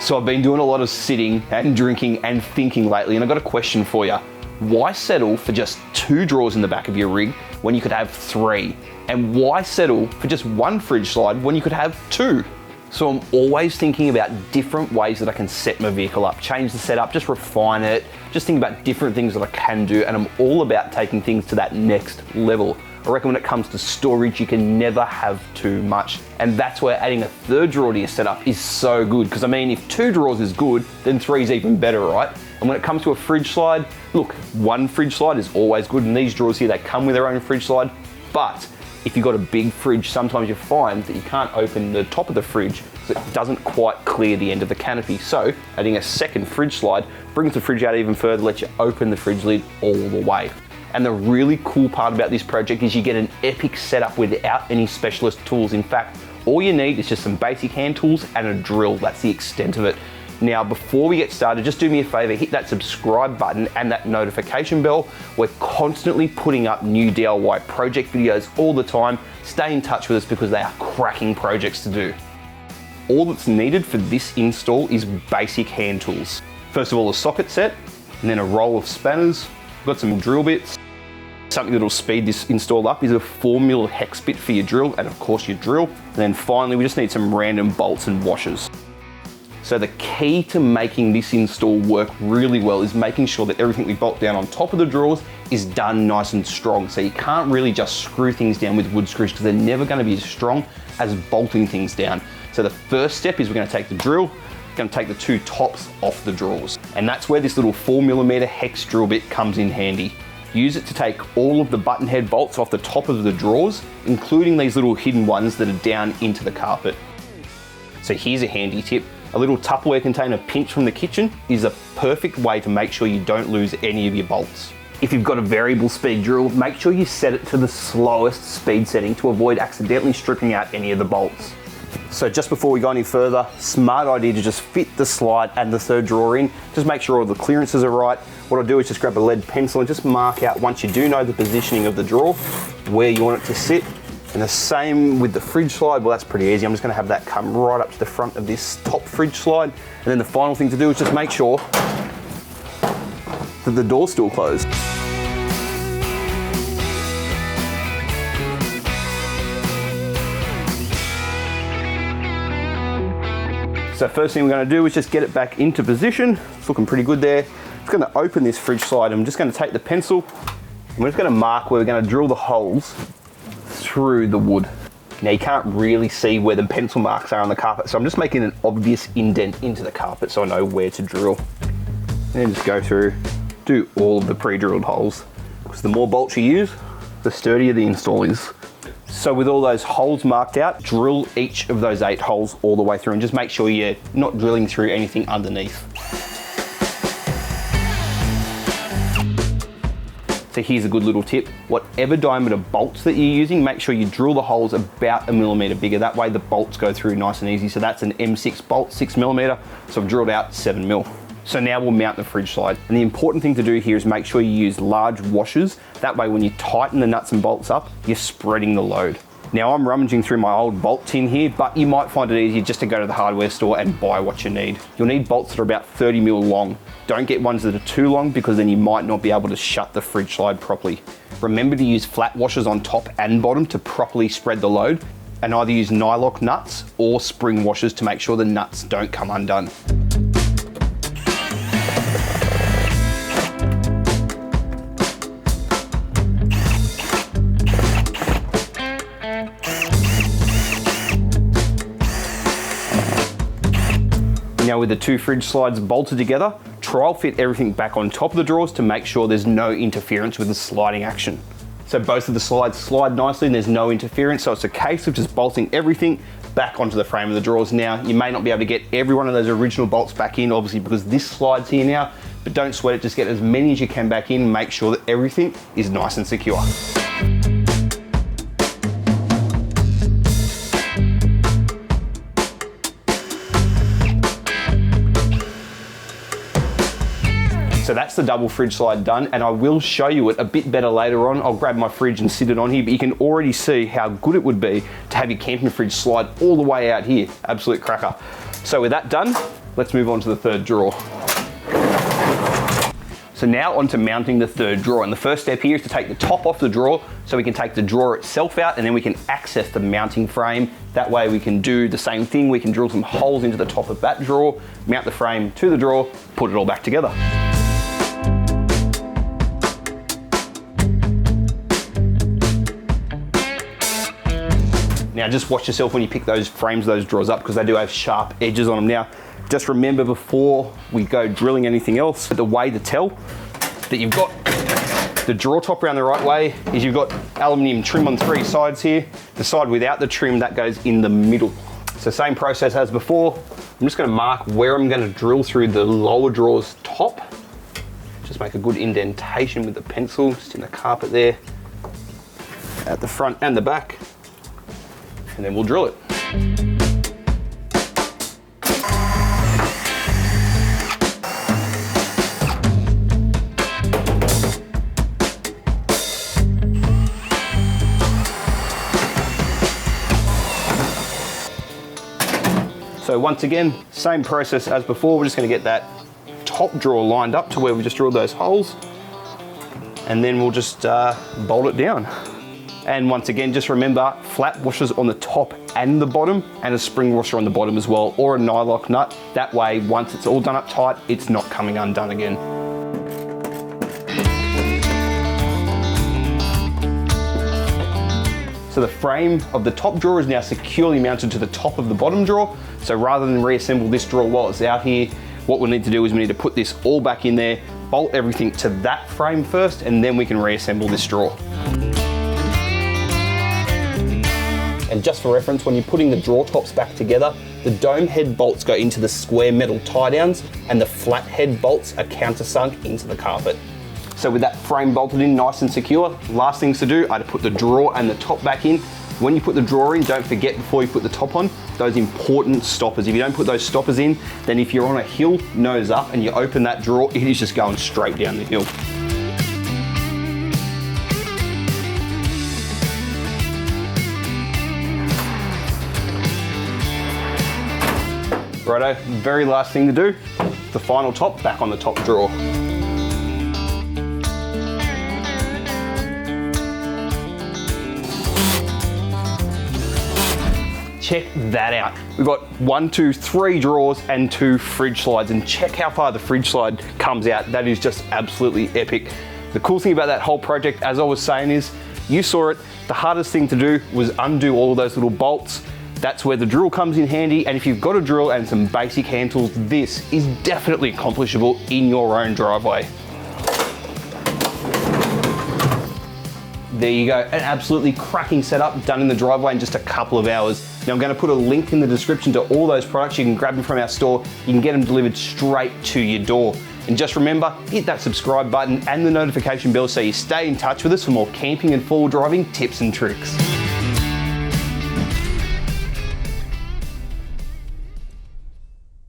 So I've been doing a lot of sitting and drinking and thinking lately, and I've got a question for you. Why settle for just 2 drawers in the back of your rig when you could have 3? And why settle for just 1 fridge slide when you could have 2? So I'm always thinking about different ways that I can set my vehicle up, change the setup, just refine it, just think about different things that I can do, and I'm all about taking things to that next level. I reckon when it comes to storage, you can never have too much. And that's where adding a 3rd drawer to your setup is so good. Because I mean, if 2 drawers is good, then 3 is even better, right? And when it comes to a fridge slide, look, 1 fridge slide is always good. And these drawers here, they come with their own fridge slide. But if you've got a big fridge, sometimes you find that you can't open the top of the fridge because it doesn't quite clear the end of the canopy. So adding a 2nd fridge slide brings the fridge out even further, lets you open the fridge lid all the way. And the really cool part about this project is you get an epic setup without any specialist tools. In fact, all you need is just some basic hand tools and a drill. That's the extent of it. Now, before we get started, just do me a favor, hit that subscribe button and that notification bell. We're constantly putting up new DIY project videos all the time. Stay in touch with us because they are cracking projects to do. All that's needed for this install is basic hand tools. First of all, a socket set, and then a roll of spanners. We've got some drill bits. Something that'll speed this install up is a 4mm hex bit for your drill, and of course your drill. And then finally, we just need some random bolts and washers. So the key to making this install work really well is making sure that everything we bolt down on top of the drawers is done nice and strong. So you can't really just screw things down with wood screws because they're never going to be as strong as bolting things down. So the first step is we're going to take the drill, going to take the 2 tops off the drawers. And that's where this little 4mm hex drill bit comes in handy. Use it to take all of the button head bolts off the top of the drawers, including these little hidden ones that are down into the carpet. So here's a handy tip. A little Tupperware container pinch from the kitchen is a perfect way to make sure you don't lose any of your bolts. If you've got a variable speed drill, make sure you set it to the slowest speed setting to avoid accidentally stripping out any of the bolts. So just before we go any further, smart idea to just fit the slide and the 3rd drawer in. Just make sure all the clearances are right. What I'll do is just grab a lead pencil and just mark out, once you do know the positioning of the drawer, where you want it to sit. And the same with the fridge slide. Well, that's pretty easy. I'm just gonna have that come right up to the front of this top fridge slide. And then the final thing to do is just make sure that the door's still closed. So first thing we're going to do is just get it back into position. It's looking pretty good there. It's going to open this fridge slide. I'm just going to take the pencil and we're just going to mark where we're going to drill the holes through the wood. Now you can't really see where the pencil marks are on the carpet, so I'm just making an obvious indent into the carpet so I know where to drill. And then just go through, do all of the pre-drilled holes. Because the more bolts you use, the sturdier the install is. So with all those holes marked out, drill each of those 8 holes all the way through and just make sure you're not drilling through anything underneath. So here's a good little tip. Whatever diameter bolts that you're using, make sure you drill the holes about 1mm bigger. That way the bolts go through nice and easy. So that's an M6 bolt, 6mm. So I've drilled out 7mm. So now we'll mount the fridge slide. And the important thing to do here is make sure you use large washers. That way when you tighten the nuts and bolts up, you're spreading the load. Now I'm rummaging through my old bolt tin here, but you might find it easier just to go to the hardware store and buy what you need. You'll need bolts that are about 30mm long. Don't get ones that are too long because then you might not be able to shut the fridge slide properly. Remember to use flat washers on top and bottom to properly spread the load, and either use nylock nuts or spring washers to make sure the nuts don't come undone. Now with the 2 fridge slides bolted together, trial fit everything back on top of the drawers to make sure there's no interference with the sliding action. So both of the slides slide nicely and there's no interference, so it's a case of just bolting everything back onto the frame of the drawers. Now, you may not be able to get every one of those original bolts back in, obviously because this slide's here now, but don't sweat it, just get as many as you can back in and make sure that everything is nice and secure. So that's the double fridge slide done, and I will show you it a bit better later on. I'll grab my fridge and sit it on here, but you can already see how good it would be to have your camping fridge slide all the way out here. Absolute cracker. So with that done, let's move on to the third drawer. So now onto mounting the third drawer. And the first step here is to take the top off the drawer so we can take the drawer itself out, and then we can access the mounting frame. That way we can do the same thing. We can drill some holes into the top of that drawer, mount the frame to the drawer, put it all back together. Now just watch yourself when you pick those frames, those drawers up, because they do have sharp edges on them. Now, just remember before we go drilling anything else, the way to tell that you've got the drawer top around the right way is you've got aluminium trim on 3 sides here. The side without the trim, that goes in the middle. So same process as before. I'm just gonna mark where I'm gonna drill through the lower drawer's top. Just make a good indentation with the pencil, just in the carpet there, at the front and the back, and then we'll drill it. So once again, same process as before. We're just going to get that top drawer lined up to where we just drilled those holes, and then we'll just bolt it down. And once again, just remember, flat washers on the top and the bottom, and a spring washer on the bottom as well, or a nylock nut. That way, once it's all done up tight, it's not coming undone again. So the frame of the top drawer is now securely mounted to the top of the bottom drawer. So rather than reassemble this drawer while it's out here, what we need to do is we need to put this all back in there, bolt everything to that frame first, and then we can reassemble this drawer. And just for reference, when you're putting the drawer tops back together, the dome head bolts go into the square metal tie downs, and the flat head bolts are countersunk into the carpet. So with that frame bolted in nice and secure, last things to do are to put the drawer and the top back in. When you put the drawer in, don't forget before you put the top on, those important stoppers. If you don't put those stoppers in, then if you're on a hill, nose up, and you open that drawer, it is just going straight down the hill. Righto, very last thing to do, the final top back on the top drawer. Check that out. We've got 1, 2, 3 drawers and 2 fridge slides, and check how far the fridge slide comes out. That is just absolutely epic. The cool thing about that whole project, as I was saying, is you saw it, the hardest thing to do was undo all of those little bolts. That's where the drill comes in handy, and if you've got a drill and some basic hand tools, this is definitely accomplishable in your own driveway. There you go, an absolutely cracking setup done in the driveway in just a couple of hours. Now I'm going to put a link in the description to all those products. You can grab them from our store. You can get them delivered straight to your door. And just remember, hit that subscribe button and the notification bell so you stay in touch with us for more camping and four-wheel driving tips and tricks.